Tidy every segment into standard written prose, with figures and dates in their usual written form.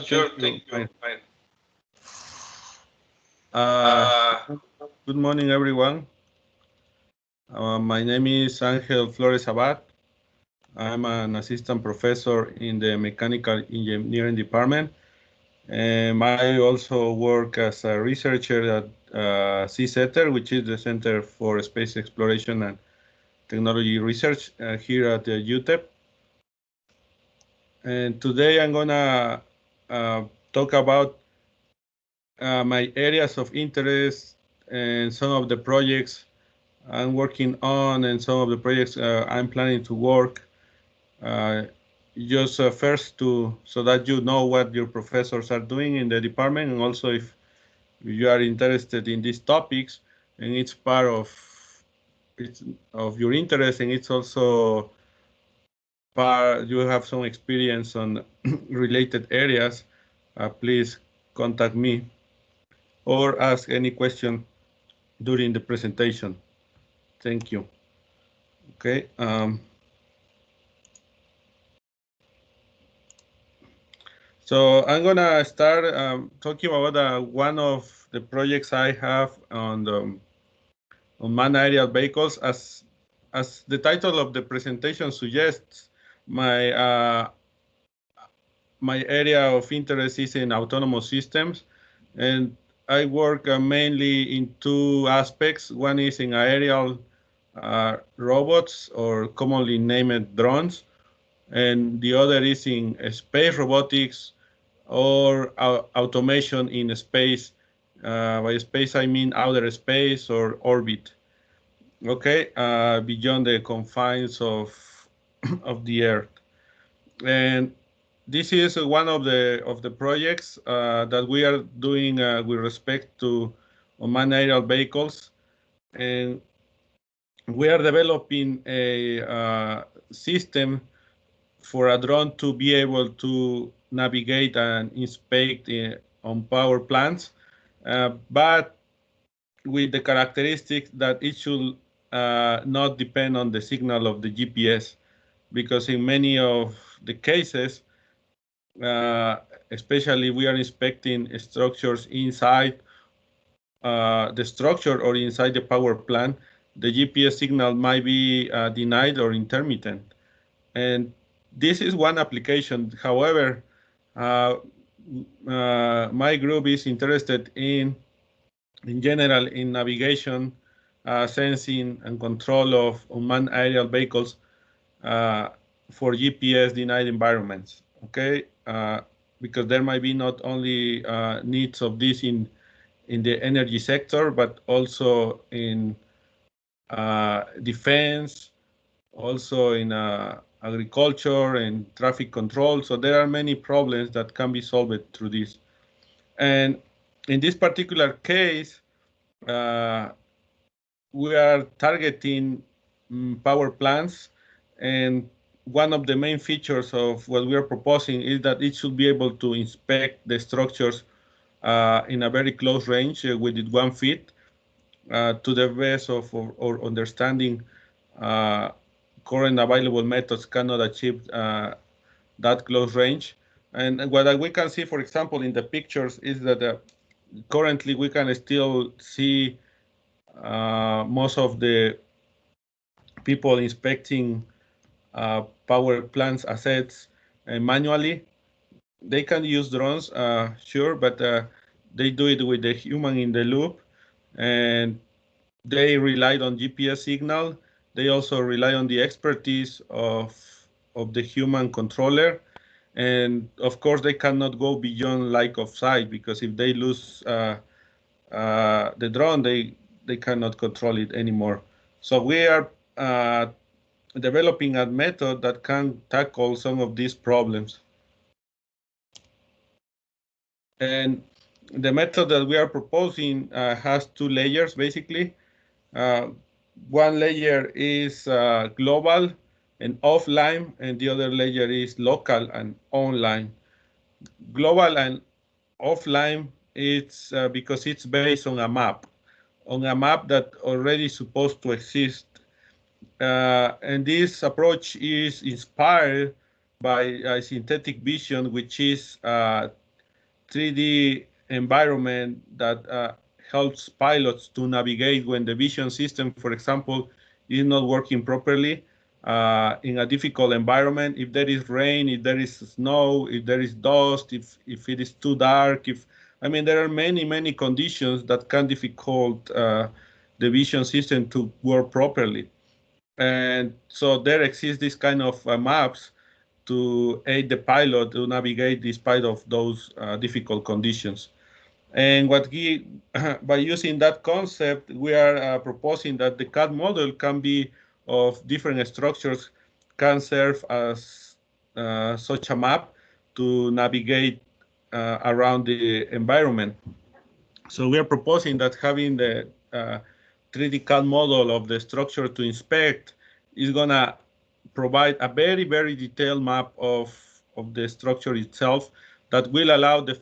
Sure, thank you. Good morning, everyone. My name is Angel Flores Abad. I'm an assistant professor in the Mechanical Engineering Department. And I also work as a researcher at CCETER, which is the Center for Space Exploration and Technology Research here at the UTEP. And today I'm gonna talk about my areas of interest and some of the projects I'm working on and some of the projects I'm planning to work. Just first so that you know what your professors are doing in the department, and also if you are interested in these topics and it's part of your interest, and it's also you have some experience on related areas, please contact me or ask any question during the presentation. Thank you. Okay. So I'm gonna start talking about one of the projects I have on manned aerial vehicles. As the title of the presentation suggests, my area of interest is in autonomous systems, and I work mainly in two aspects. One is in aerial robots, or commonly named drones, and the other is in space robotics or automation in space. By space, I mean outer space or orbit. Okay, beyond the confines of the Earth. And this is one of the projects that we are doing with respect to unmanned aerial vehicles, and we are developing a system for a drone to be able to navigate and inspect on power plants, but with the characteristic that it should not depend on the signal of the GPS, because in many of the cases, uh, especially we are inspecting structures inside the structure or inside the power plant, the GPS signal might be denied or intermittent. And this is one application. However, uh, my group is interested in general, in navigation, sensing, and control of unmanned aerial vehicles for GPS denied environments. Okay, because there might be not only needs of this in the energy sector, but also in defense, also in agriculture and traffic control. So there are many problems that can be solved through this. And in this particular case, uh, we are targeting power plants, and one of the main features of what we are proposing is that it should be able to inspect the structures in a very close range within 1 feet. To the best of our understanding, current available methods cannot achieve that close range. And what we can see, for example, in the pictures is that currently we can still see most of the people inspecting power plants assets manually. They can use drones, sure, but they do it with the human in the loop, and they relied on GPS signal. They also rely on the expertise of the human controller, and of course they cannot go beyond line of sight, because if they lose the drone, they cannot control it anymore. So we are developing a method that can tackle some of these problems. And the method that we are proposing has two layers, basically. One layer is global and offline, and the other layer is local and online. Global and offline, it's because it's based on a map that already supposed to exist. And this approach is inspired by synthetic vision, which is 3D environment that helps pilots to navigate when the vision system, for example, is not working properly in a difficult environment. If there is rain, if there is snow, if there is dust, if it is too dark, I mean, there are many conditions that can difficult the vision system to work properly. And so there exists this kind of maps to aid the pilot to navigate despite of those difficult conditions. And by using that concept, we are proposing that the CAD model can be of different structures, can serve as such a map to navigate around the environment. So we are proposing that having the 3D CAD model of the structure to inspect is going to provide a very detailed map of the structure itself that will allow the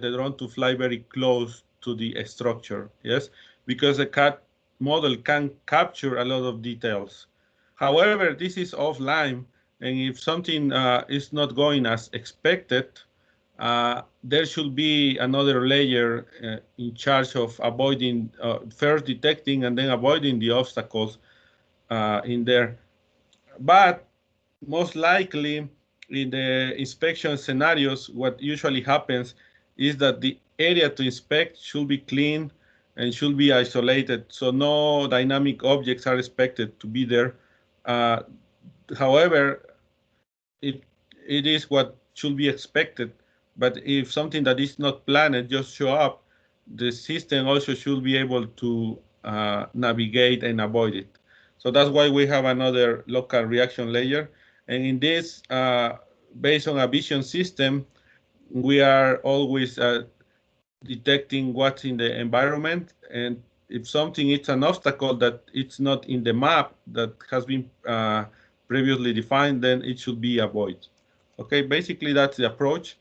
drone to fly very close to the structure. Yes, because the CAD model can capture a lot of details. However, this is offline, and if something is not going as expected, there should be another layer in charge of avoiding, first detecting and then avoiding the obstacles in there. But most likely, in the inspection scenarios, what usually happens is that the area to inspect should be clean and should be isolated, so no dynamic objects are expected to be there. However, it is what should be expected. But if something that is not planned just show up, the system also should be able to navigate and avoid it. So that's why we have another local reaction layer. And in this, based on a vision system, we are always detecting what's in the environment. And if something is an obstacle that it's not in the map that has been previously defined, then it should be avoided. Okay, basically that's the approach.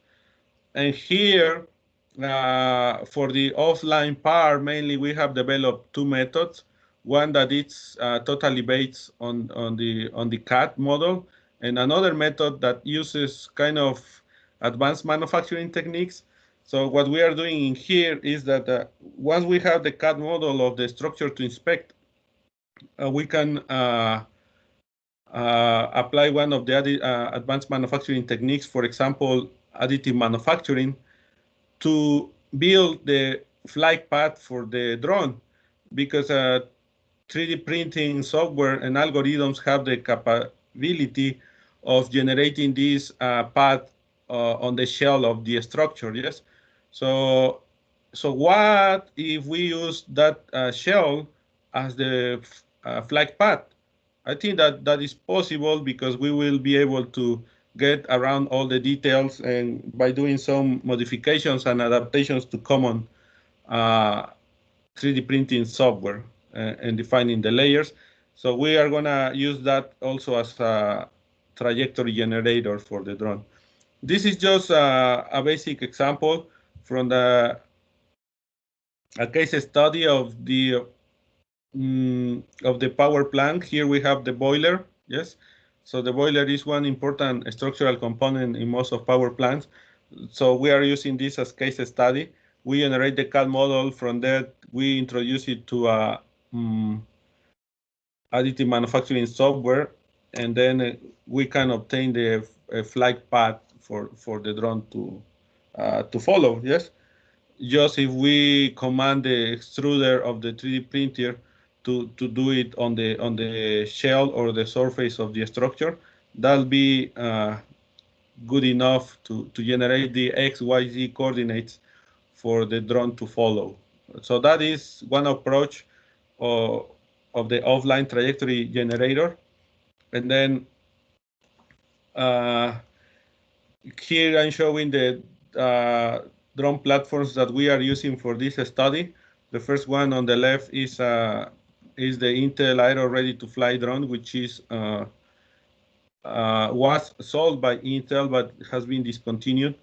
And here, for the offline part, mainly we have developed two methods. One that is totally based on the CAD model, and another method that uses kind of advanced manufacturing techniques. So what we are doing in here is that once we have the CAD model of the structure to inspect, we can apply one of the advanced manufacturing techniques, for example, additive manufacturing, to build the flight path for the drone, because 3D printing software and algorithms have the capability of generating this path on the shell of the structure. Yes, so what if we use that shell as the flight path? I think that is possible because we will be able to get around all the details, and by doing some modifications and adaptations to common 3D printing software and defining the layers. So we are going to use that also as a trajectory generator for the drone. This is just a basic example from a case study of the power plant. Here we have the boiler. Yes, so the boiler is one important structural component in most of power plants. So we are using this as case study. We generate the CAD model. From there, we introduce it to a additive manufacturing software, and then we can obtain the flight path for the drone to follow. Yes, just if we command the extruder of the 3D printer to do it on the shell or the surface of the structure, that'll be good enough to generate the X, Y, Z coordinates for the drone to follow. So that is one approach of the offline trajectory generator. And then here I'm showing the drone platforms that we are using for this study. The first one on the left is the Intel Aero Ready to Fly drone, which is was sold by Intel but has been discontinued.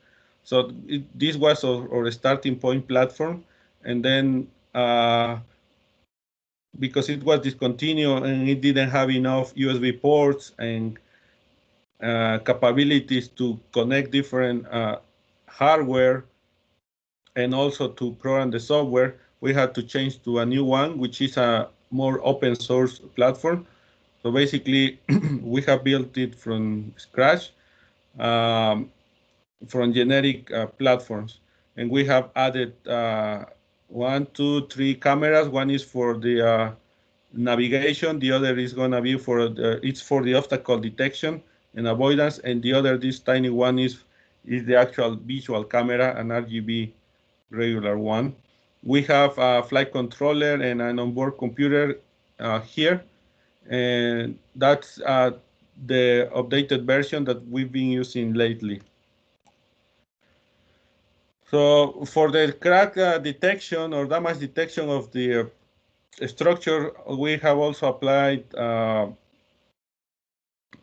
So this was our starting point platform, and then because it was discontinued and it didn't have enough USB ports and capabilities to connect different hardware and also to program the software, we had to change to a new one, which is a more open source platform. So basically, we have built it from scratch, um, from generic platforms. And we have added 1, 2, 3 cameras. One is for the navigation. The other is going to be it's for the obstacle detection and avoidance. And the other, this tiny one, is the actual visual camera, an RGB regular one. We have a flight controller and an onboard computer here. And that's the updated version that we've been using lately. So for the crack detection or damage detection of the structure, we have also applied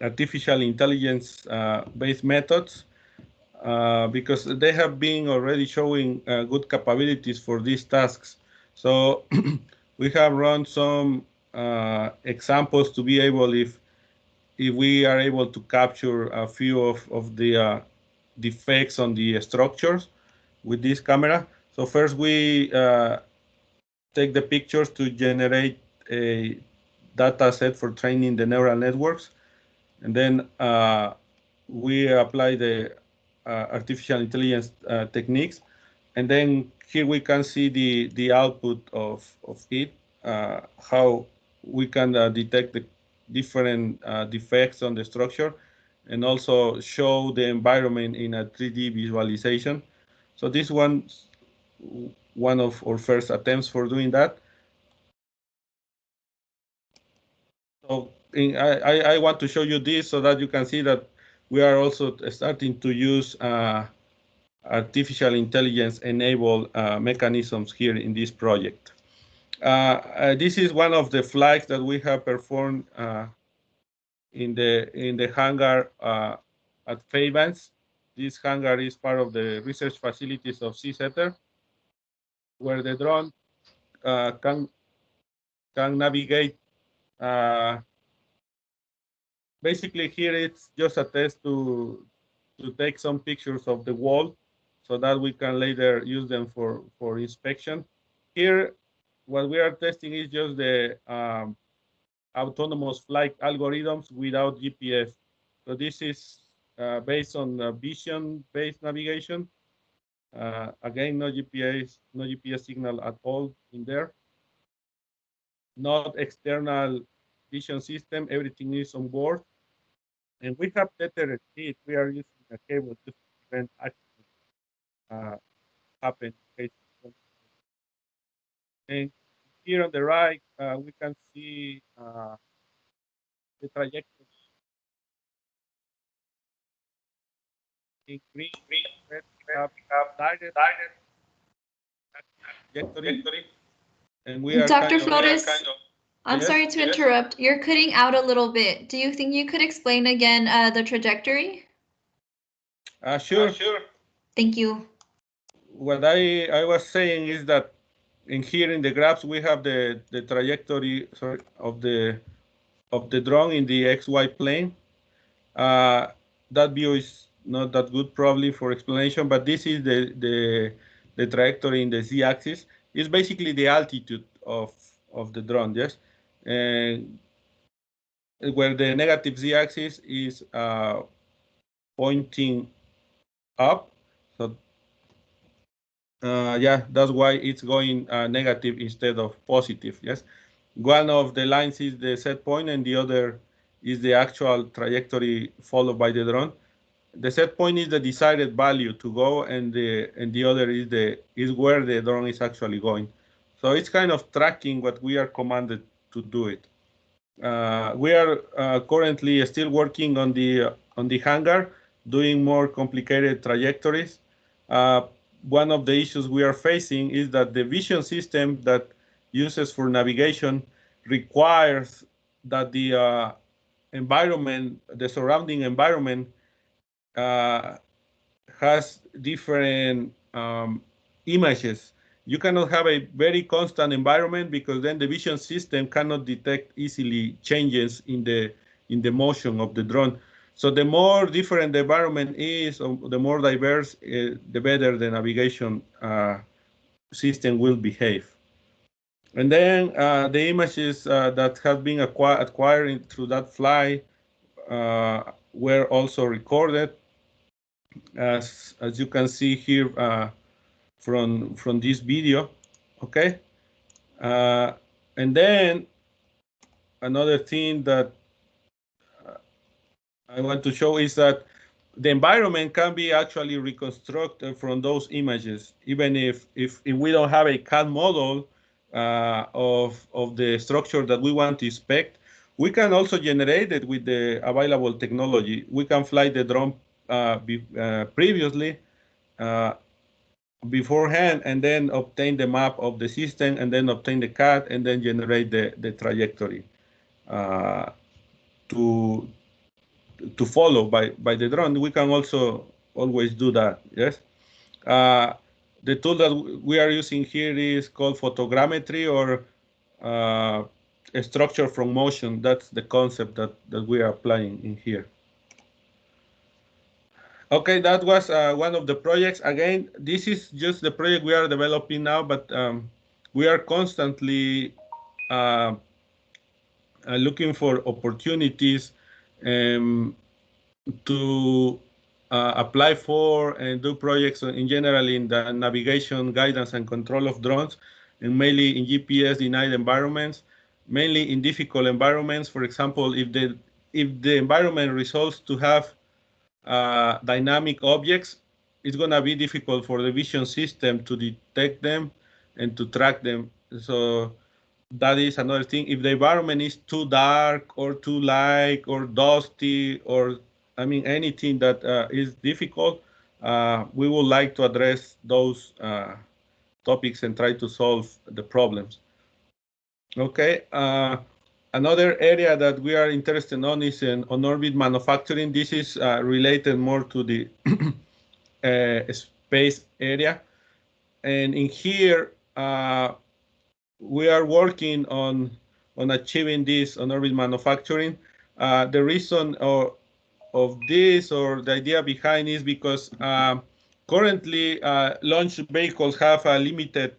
artificial intelligence based methods because they have been already showing good capabilities for these tasks. So we have run some examples to be able, if we are able to capture a few of the defects on the structures with this camera. So first we take the pictures to generate a data set for training the neural networks. And then we apply the artificial intelligence techniques. And then here we can see the output of it, how we can detect the different defects on the structure and also show the environment in a 3D visualization. So this one's one of our first attempts for doing that. So I want to show you this so that you can see that we are also starting to use artificial intelligence enabled mechanisms here in this project. This is one of the flights that we have performed in the hangar at Fairbanks. This hangar is part of the research facilities of CCETER, where the drone can navigate. Basically, here it's just a test to take some pictures of the wall so that we can later use them for inspection. Here, what we are testing is just the autonomous flight algorithms without GPS. So this is based on vision-based navigation. Again, no GPS signal at all in there. Not external vision system. Everything is on board. And we have tethered it. We are using a cable to prevent accidents happen. And here on the right, we can see the trajectory in green, red, we have direct trajectory, and we are Dr. kind of, Flores, I'm yes? sorry to interrupt. You're cutting out a little bit. Do you think you could explain again the trajectory? Sure. Thank you. What I was saying is that in here in the graphs we have the trajectory of the drone in the XY plane. That view is not that good probably for explanation, but this is the trajectory in the z-axis. It's basically the altitude of the drone, yes, and where the negative z-axis is pointing up. So yeah, that's why it's going negative instead of positive. Yes, one of the lines is the set point, and the other is the actual trajectory followed by the drone. The set point is the desired value to go, and the other is where the drone is actually going. So it's kind of tracking what we are commanded to do it. We are currently still working on the hangar, doing more complicated trajectories. One of the issues we are facing is that the vision system that uses for navigation requires that the environment, the surrounding environment, has different images. You cannot have a very constant environment because then the vision system cannot detect easily changes in the motion of the drone. So the more different the environment is, or the more diverse, the better the navigation system will behave. And then the images that have been acquired through that flight were also recorded, as you can see here from this video. Okay, and then another thing that I want to show is that the environment can be actually reconstructed from those images, even if we don't have a CAD model of the structure that we want to inspect. We can also generate it with the available technology. We can fly the drone previously beforehand, and then obtain the map of the system, and then obtain the CAD, and then generate the trajectory to follow by the drone. We can also always do that, yes? The tool that we are using here is called photogrammetry, or a structure from motion. That's the concept that we are applying in here. Okay, that was one of the projects. Again, this is just the project we are developing now, but we are constantly looking for opportunities to apply for and do projects in general in the navigation, guidance, and control of drones, and mainly in GPS-denied environments, mainly in difficult environments. For example, if the environment results to have dynamic objects, it's going to be difficult for the vision system to detect them and to track them. So that is another thing. If the environment is too dark or too light or dusty, or I mean anything that is difficult, we would like to address those topics and try to solve the problems. Okay. Another area that we are interested on is in on-orbit manufacturing. This is related more to the space area. And in here, we are working on achieving this on-orbit manufacturing. The reason of this, or the idea behind, is because currently launch vehicles have a limited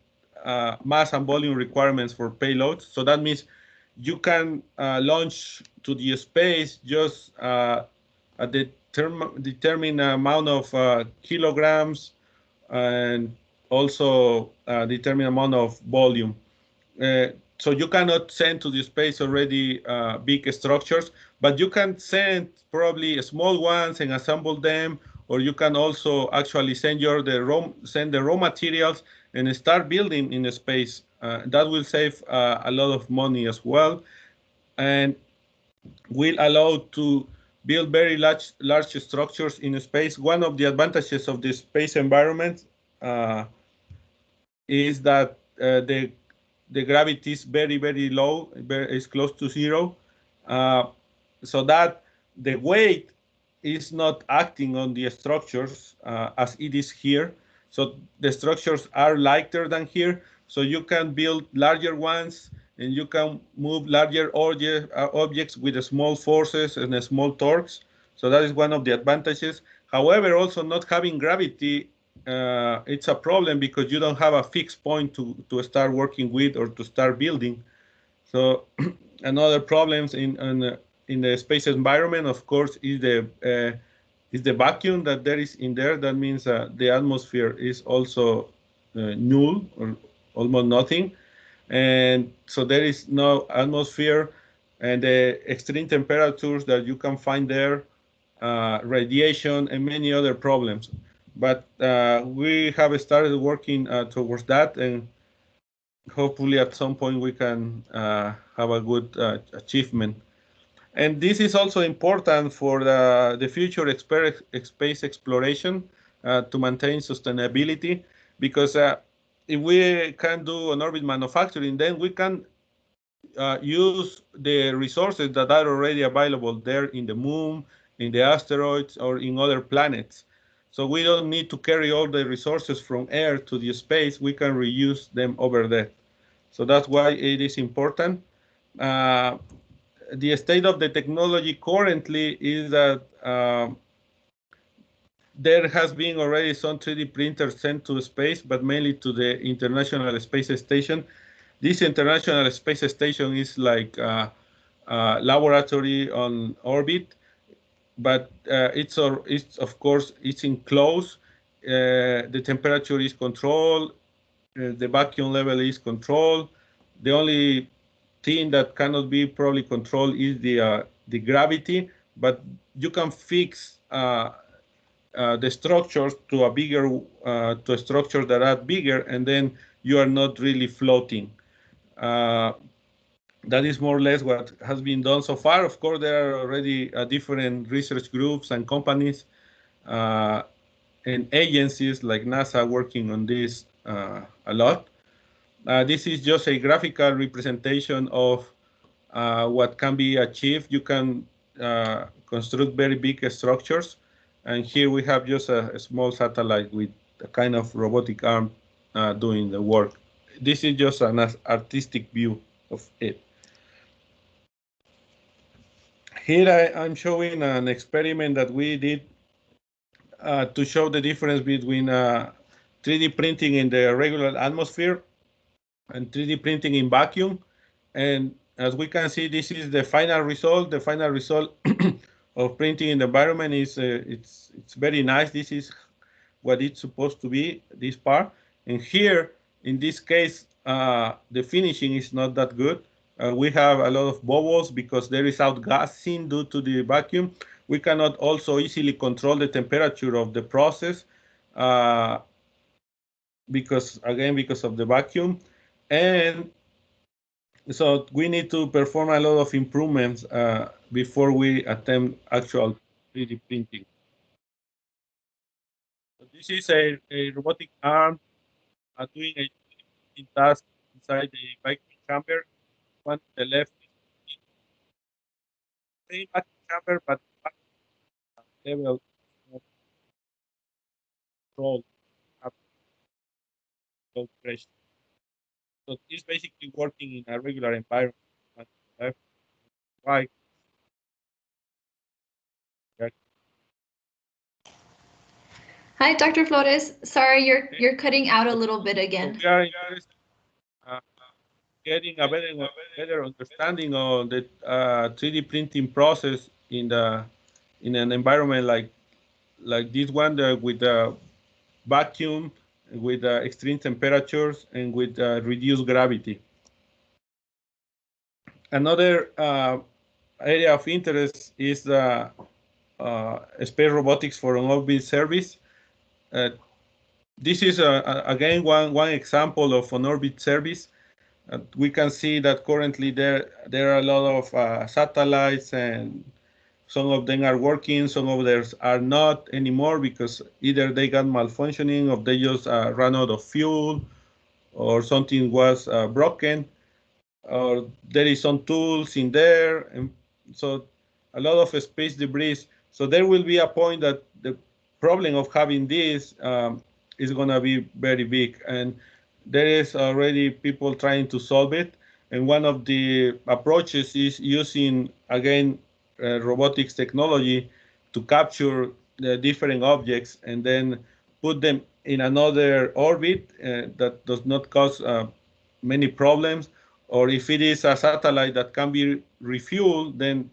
mass and volume requirements for payloads. So that means you can launch to the space just a determined amount of kilograms, and also a determined amount of volume. So you cannot send to the space already big structures, but you can send probably small ones and assemble them, or you can also actually send the raw materials and start building in the space. That will save a lot of money as well, and will allow to build very large structures in space. One of the advantages of the space environment is that the gravity is very, very low, it's close to zero, so that the weight is not acting on the structures as it is here. So the structures are lighter than here, so you can build larger ones, and you can move larger objects with small forces and small torques. So that is one of the advantages. However, also not having gravity, it's a problem, because you don't have a fixed point to start working with or to start building. So another problems in the space environment, of course, is the vacuum that there is in there. That means the atmosphere is also null, or almost nothing. And so there is no atmosphere, and the extreme temperatures that you can find there, radiation, and many other problems. But we have started working towards that, and hopefully at some point we can have a good achievement. And this is also important for the future space exploration to maintain sustainability, because if we can do on-orbit manufacturing, then we can use the resources that are already available there in the moon, in the asteroids, or in other planets. So we don't need to carry all the resources from Earth to the space. We can reuse them over there. So that's why it is important. The state of the technology currently is that there has been already some 3D printers sent to space, but mainly to the International Space Station. This International Space Station is like a laboratory on orbit, but it's of course it's enclosed. The temperature is controlled. The vacuum level is controlled. The only thing that cannot be probably controlled is the gravity, but you can fix the structures to a bigger to a structure that are bigger, and then you are not really floating. That is more or less what has been done so far. Of course, there are already different research groups and companies and agencies like NASA working on this a lot. This is just a graphical representation of what can be achieved. You can construct very big structures. And here we have just a small satellite with a kind of robotic arm doing the work. This is just an artistic view of it. Here I'm showing an experiment that we did to show the difference between 3D printing in the regular atmosphere and 3D printing in vacuum. And as we can see, this is the final result. The final result of printing in the environment is it's very nice. This is what it's supposed to be, this part. And here, in this case, the finishing is not that good. We have a lot of bubbles because there is outgassing due to the vacuum. We cannot also easily control the temperature of the process because of the vacuum. And so we need to perform a lot of improvements before we attempt actual 3D printing. So this is a robotic arm doing a task inside the vacuum chamber. One to the left is the same vacuum chamber, but level of control of low pressure. So it's basically working in a regular environment. One to the left, right. Hi, Dr. Flores. Sorry, you're cutting out a little bit again. So we are interested getting a better understanding of the 3D printing process in an environment like this one with the vacuum, with extreme temperatures, and with reduced gravity. Another area of interest is space robotics for on-orbit service. This is again one example of on-orbit service. We can see that currently there are a lot of satellites, and some of them are working, some of them are not anymore because either they got malfunctioning or they just ran out of fuel or something was broken, or there is some tools in there, and so a lot of space debris. So there will be a point that the problem of having this is going to be very big, and there is already people trying to solve it. And one of the approaches is using, again, robotics technology to capture the different objects and then put them in another orbit that does not cause many problems. Or if it is a satellite that can be refueled, then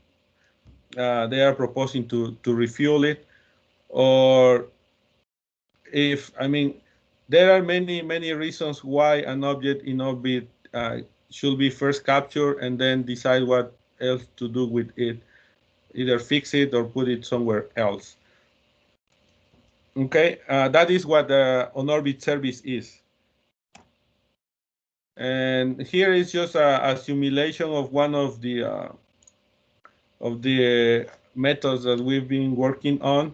they are proposing to refuel it. Or if, I mean, there are many reasons why an object in orbit should be first captured and then decide what else to do with it, either fix it or put it somewhere else. Okay, that is what the on-orbit service is. And here is just a simulation of one of the methods that we've been working on.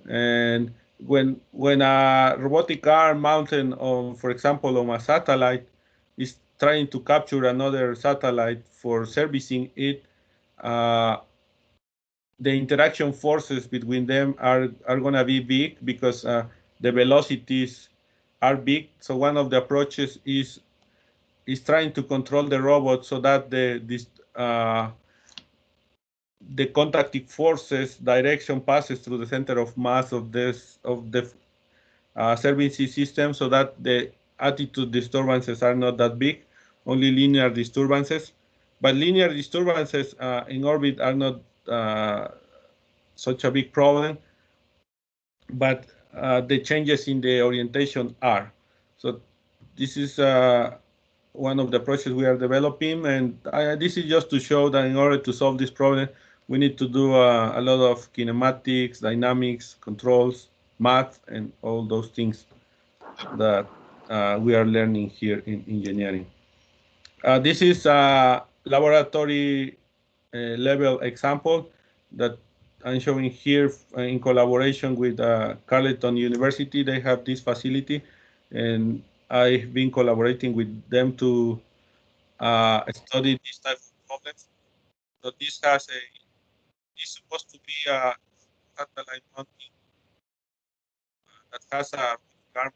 And when a robotic arm mounted on, for example, on a satellite is trying to capture another satellite for servicing it, the interaction forces between them are going to be big because the velocities are big. So one of the approaches is trying to control the robot so that the contacting forces direction passes through the center of mass of the servicing system, so that the attitude disturbances are not that big, only linear disturbances. But linear disturbances in orbit are not such a big problem, but the changes in the orientation are. So this is one of the projects we are developing, and this is just to show that in order to solve this problem, we need to do a lot of kinematics, dynamics, controls, math, and all those things that we are learning here in engineering. This is a laboratory level example that I'm showing here in collaboration with Carleton University. They have this facility, and I've been collaborating with them to study this type of problems. So this is supposed to be a satellite mounting that has a arm on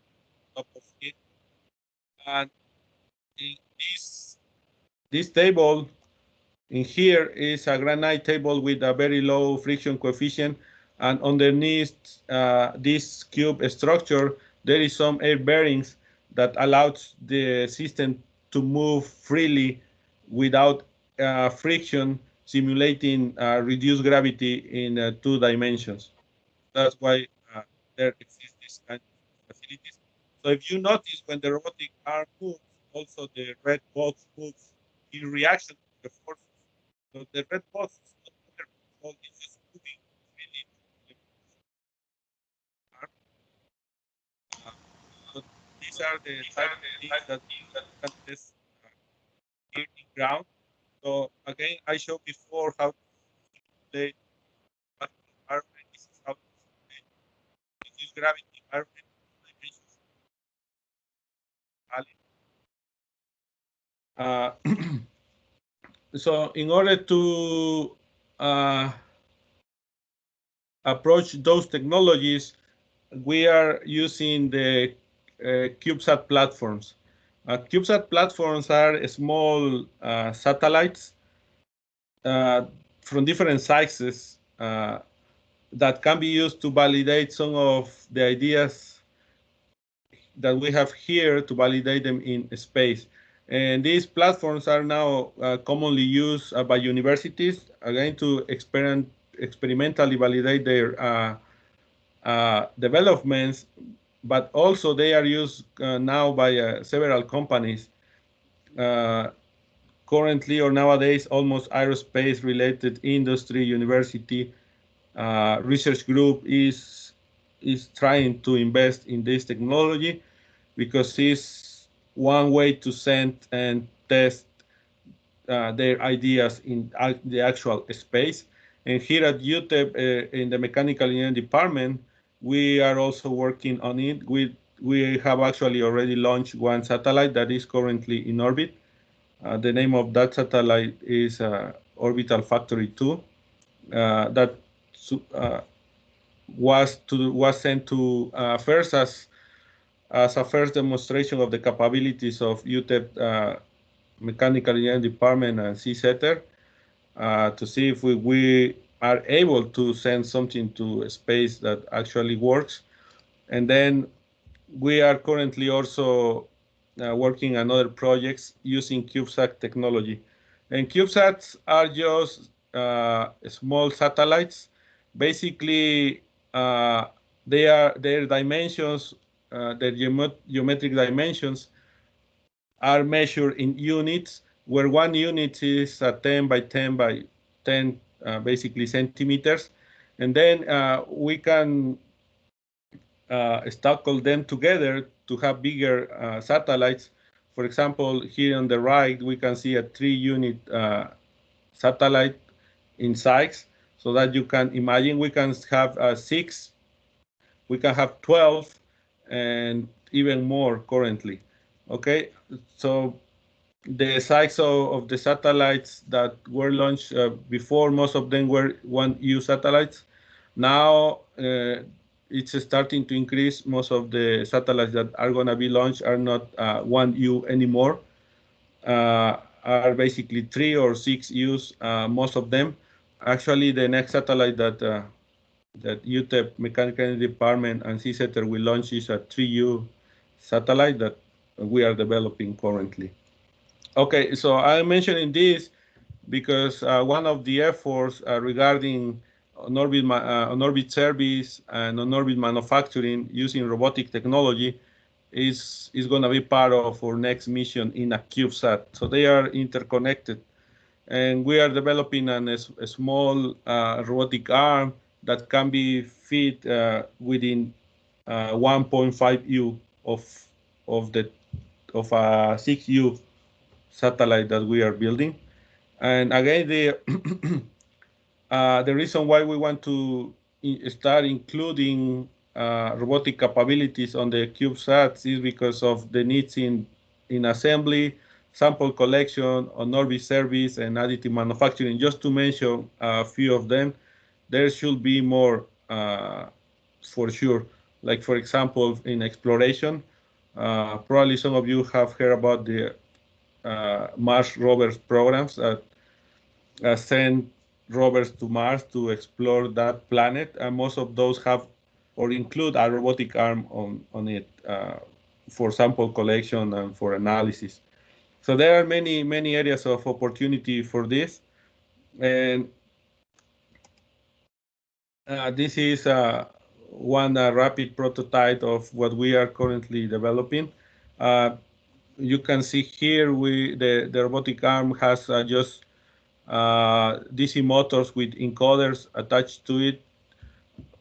top of it, and in this table in here is a granite table with a very low friction coefficient, and underneath this cube structure, there is some air bearings that allows the system to move freely without friction, simulating reduced gravity in 2 dimensions. That's why there exists this kind of facilities. So if you notice, when the robotic arm moves, also the red box moves in reaction to the forces. So the red box is not there, so it's just moving freely. So these are the type of things that can test here in ground. So again, I showed before how to simulate environment. This is how to simulate reduced gravity environment dimensions. So in order to approach those technologies, we are using the CubeSat platforms. CubeSat platforms are small satellites from different sizes that can be used to validate some of the ideas that we have here, to validate them in space. And these platforms are now commonly used by universities, again, to experimentally validate their developments, but also they are used now by several companies. Currently or nowadays, almost aerospace related industry, university, research group is trying to invest in this technology, because it's one way to send and test their ideas in the actual space. And here at UTEP, in the mechanical engineering department, we are also working on it. We have actually already launched one satellite that is currently in orbit. The name of that satellite is Orbital Factory 2. That was sent to first as a first demonstration of the capabilities of UTEP mechanical engineering department and CSETER, to see if we are able to send something to space that actually works. And then we are currently also working on other projects using CubeSat technology. And CubeSats are just small satellites. Basically, their dimensions, their geometric dimensions are measured in units, where 1 unit is 10 by 10 by 10, basically centimeters. And then we can stackle them together to have bigger satellites. For example, here on the right, we can see a 3-unit satellite in size, so that you can imagine we can have 6, we can have 12, and even more currently. Okay, so the size of the satellites that were launched before, most of them were 1U satellites. Now it's starting to increase. Most of the satellites that are going to be launched are not 1U anymore, are basically 3 or 6 U's, most of them. Actually, the next satellite that UTEP Mechanical Engineering Department and CSETER will launch is a 3U satellite that we are developing currently. Okay, so I'm mentioning this because one of the efforts regarding on-orbit service and on-orbit manufacturing using robotic technology is going to be part of our next mission in a CubeSat. So they are interconnected. And we are developing a small robotic arm that can be fit within 1.5 U of the of a 6U satellite that we are building. And again, the reason why we want to start including robotic capabilities on the CubeSats is because of the needs in assembly, sample collection, on-orbit service, and additive manufacturing. Just to mention a few of them, there should be more for sure. Like, for example, in exploration, probably some of you have heard about the Mars rovers programs that send rovers to Mars to explore that planet, and most of those have or include a robotic arm on it for sample collection and for analysis. So there are many areas of opportunity for this, and this is one rapid prototype of what we are currently developing. You can see here the robotic arm has just DC motors with encoders attached to it.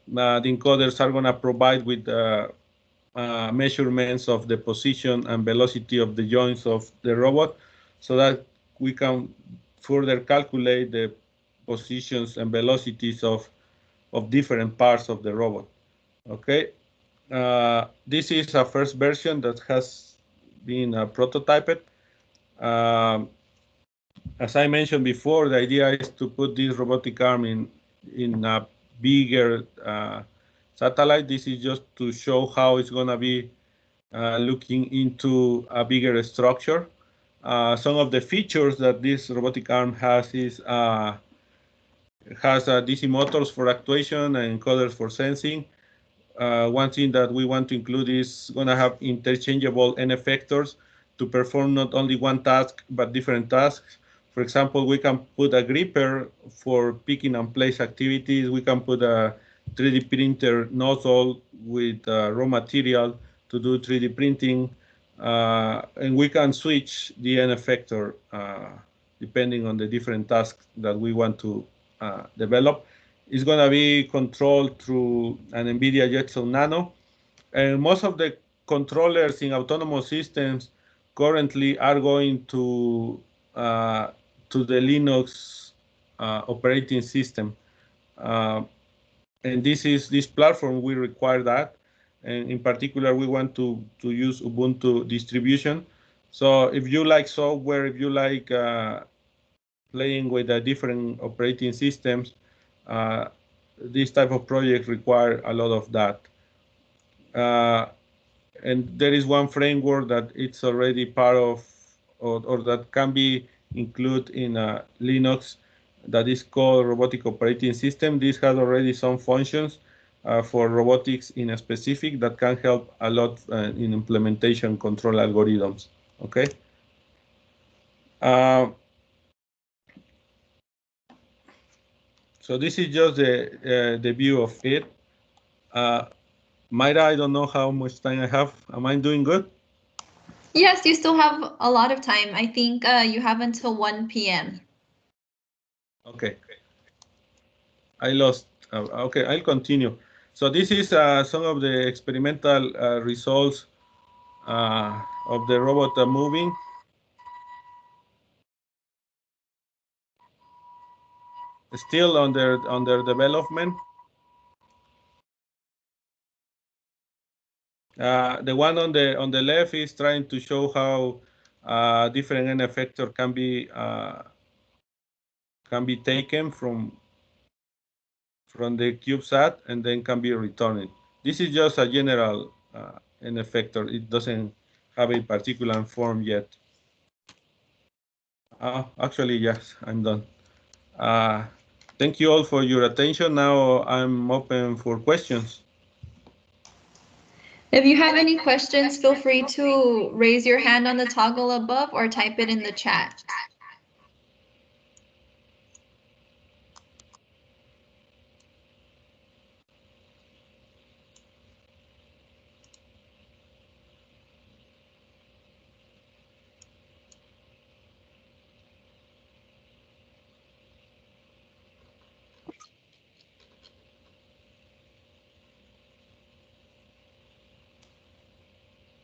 The encoders are going to provide with measurements of the position and velocity of the joints of the robot so that we can further calculate the positions and velocities of different parts of the robot. Okay. This is a first version that has been prototyped. As I mentioned before, the idea is to put this robotic arm in a bigger satellite. This is just to show how it's going to be looking into a bigger structure. Some of the features that this robotic arm has is has DC motors for actuation and encoders for sensing. One thing that we want to include is going to have interchangeable N effectors to perform not only one task, but different tasks. For example, we can put a gripper for picking and place activities. We can put a 3D printer nozzle with raw material to do 3D printing. And we can switch the N effector depending on the different tasks that we want to develop. It's going to be controlled through an NVIDIA Jetson Nano. And most of the controllers in autonomous systems currently are going to the Linux operating system. And this platform will require that. And in particular, we want to use Ubuntu distribution. So if you like software, if you like playing with the different operating systems, this type of project require a lot of that. And there is one framework that it's already part of, or that can be included in Linux, that is called Robotic Operating System. This has already some functions for robotics in a specific that can help a lot in implementation control algorithms. Okay. So this is just the view of it. Mayra, I don't know how much time I have. Am I doing good? Yes, you still have a lot of time. I think you have until 1 p.m. Okay. I lost. Okay, I'll continue. So this is some of the experimental results of the robot moving. Still under development. The one on the left is trying to show how different N effector can be taken from the CubeSat and then can be returned. This is just a general N effector. It doesn't have a particular form yet. Actually, yes, I'm done. Thank you all for your attention. Now I'm open for questions. If you have any questions, feel free to raise your hand on the toggle above or type it in the chat.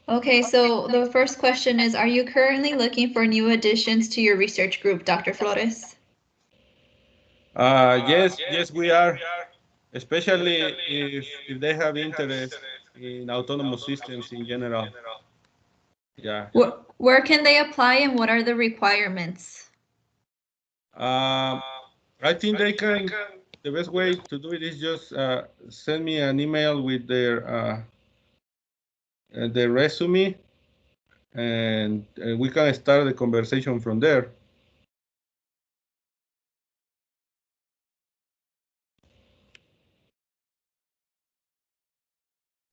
Okay, so the first question is, are you currently looking for new additions to your research group, Dr. Flores? Yes, we are, especially if they have interest in autonomous systems in general. Yeah. Where can they apply and what are the requirements? I think they can. The best way to do it is just send me an email with their resume, and we can start the conversation from there.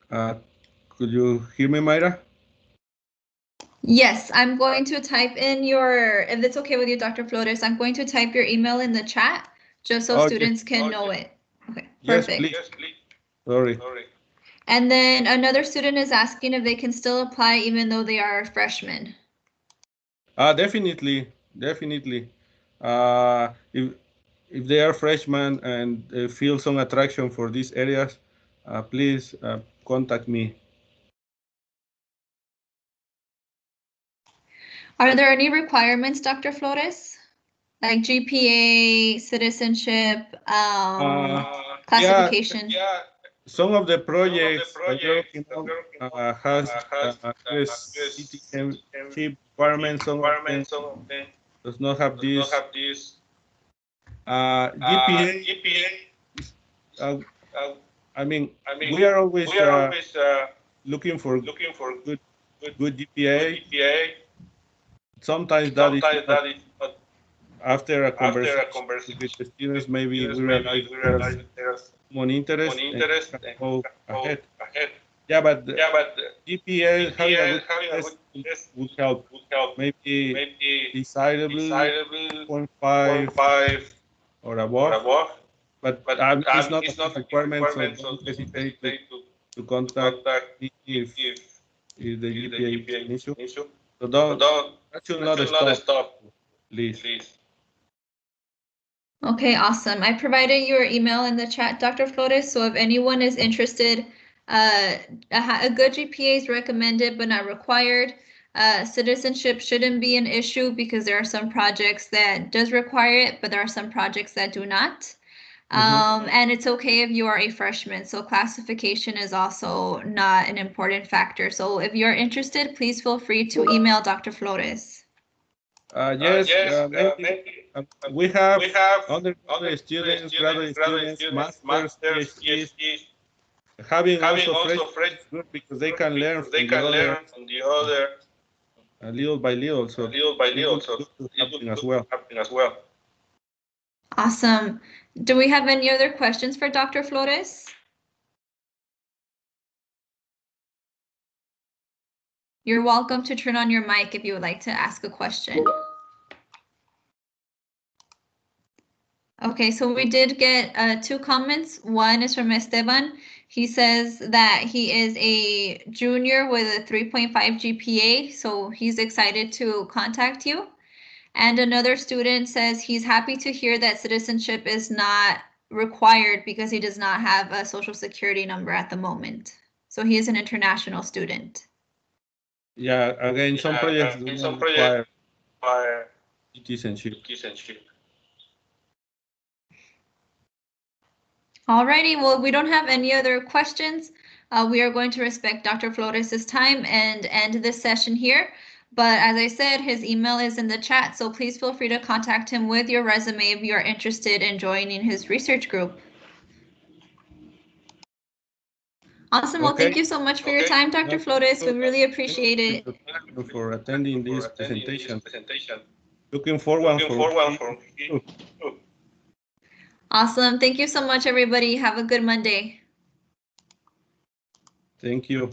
Could you hear me, Mayra? Yes, I'm going to type in your, if it's okay with you, Dr. Flores, I'm going to type your email in the chat just so students can know it. Okay, perfect. Yes, please. Sorry. And then another student is asking if they can still apply even though they are freshmen. Definitely. If they are freshmen and feel some attraction for these areas, please contact me. Are there any requirements, Dr. Flores? Like GPA, citizenship, classification? Yeah. Some of the projects that you're working on has US citizenship requirements. Some of them does not have this. GPA is, I mean, we are always looking for good GPA. Sometimes that is not. After a conversation with the students, maybe we realize there's common interest and can go ahead. Yeah, but the GPA, having a good test would help. Maybe desirable 2.5 or above, but it's not a big requirement, so don't hesitate to contact me if the GPA is an issue. So that should not stop, please. Okay, awesome. I provided your email in the chat, Dr. Flores, so if anyone is interested, a good GPA is recommended but not required. Citizenship shouldn't be an issue because there are some projects that does require it, but there are some projects that do not. And it's okay if you are a freshman, so classification is also not an important factor. So if you're interested, please feel free to email Dr. Flores. Yes, maybe we have undergraduate students, graduate students, masters, PhDs. Having also freshmen is good because they can learn from the others little by little. So it would be good to happen as well. Awesome. Do we have any other questions for Dr. Flores? You're welcome to turn on your mic if you would like to ask a question. Okay, so we did get 2 comments. One is from Esteban. He says that he is a junior with a 3.5 GPA, so he's excited to contact you. And another student says he's happy to hear that citizenship is not required because he does not have a social security number at the moment. So he is an international student. Yeah, again, some projects do not require citizenship. Alrighty, well, we don't have any other questions. We are going to respect Dr. Flores' time and end this session here. But as I said, his email is in the chat, so please feel free to contact him with your resume if you're interested in joining his research group. Awesome. Well, thank you so much for your time, Dr. Flores. We really appreciate it. For attending this presentation. Looking forward for Awesome. Thank you so much, everybody. Have a good Monday. Thank you.